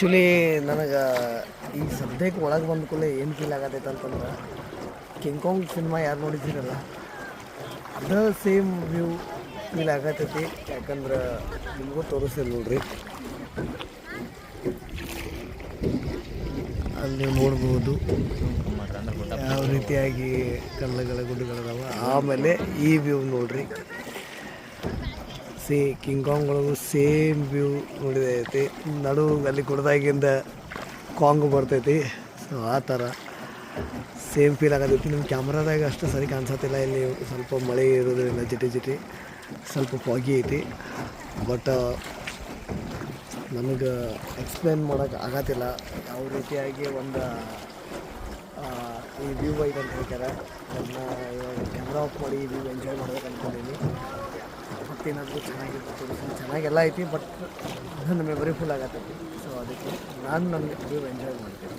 Actually ನನಗೆ ಈ ಸದ್ಯಕ್ಕೆ ಒಳಗೆ ಬಂದ ಕೂಡಲೇ ಏನು ಫೀಲ್ ಆಗತ್ತೈತೆ ಅಂತಂದ್ರೆ ಕಿಂಗ್ ಸಿನಿಮಾ ಯಾರು ನೋಡಿದ್ದೀರಲ್ಲ ಅದು ಸೇಮ್ ವ್ಯೂ ಫೀಲ್ ಆಗತ್ತೈತಿ. ಯಾಕಂದ್ರೆ ನಿಮಗೂ ತೋರಿಸ್ತೀನಿ ನೋಡ್ರಿ, ಅಲ್ಲಿ ನೀವು ನೋಡ್ಬೋದು ಯಾವ ರೀತಿಯಾಗಿ ಕಲ್ಲುಗಳ ಗುಡ್ಡಗಳದಾವ. ಆಮೇಲೆ ಈ ವ್ಯೂ ನೋಡ್ರಿ, ಕಿಂಗ್ ಒಳಗೂ ಸೇಮ್ ವ್ಯೂ ನೋಡಿದೈತಿ. ನಡು ಅಲ್ಲಿ ಗುಡ್ದಾಗಿಂದ ಕಾಂಗ್ ಬರ್ತೈತಿ. ಸೊ ಆ ಥರ ಸೇಮ್ ಫೀಲ್ ಆಗತೈತಿ. ನಿಮ್ಮ ಕ್ಯಾಮ್ರಾದಾಗ ಅಷ್ಟು ಸರಿ ಕಾಣಿಸತ್ತಿಲ್ಲ, ಇಲ್ಲಿ ಸ್ವಲ್ಪ ಮಳೆ ಇರೋದ್ರಿಂದ ಜಿಟಿ ಸ್ವಲ್ಪ ಫಾಗಿ ಐತಿ. ಬಟ್ ನನಗೆ ಎಕ್ಸ್ಪ್ಲೇನ್ ಮಾಡೋಕೆ ಆಗತ್ತಿಲ್ಲ ಯಾವ ರೀತಿಯಾಗಿ ಒಂದು ಈ ವ್ಯೂ ಐತೆ ಅಂತ ಹೇಳ್ತಾರೆ. ಅದನ್ನ ಇವಾಗ ಕ್ಯಾಮ್ರಾ ಆಫ್ ಮಾಡಿ ಈ ವ್ಯೂ ಎಂಜಾಯ್ ಮಾಡ್ಬೇಕು ಅಂದ್ಕೊಂಡಿದ್ದೀನಿ. ಮತ್ತೇನಾದರೂ ಚೆನ್ನಾಗಿರ್ತದೆ, ಚೆನ್ನಾಗೆಲ್ಲ ಐತಿ, ಬಟ್ ನನ್ನ ಮೆಮೊರಿ ಫುಲ್ ಆಗತ್ತೈತಿ. ಸೊ ಅದಕ್ಕೆ ನಾನು ನನ್ನ ವ್ಯೂ ಎಂಜಾಯ್ ಮಾಡ್ತೀನಿ.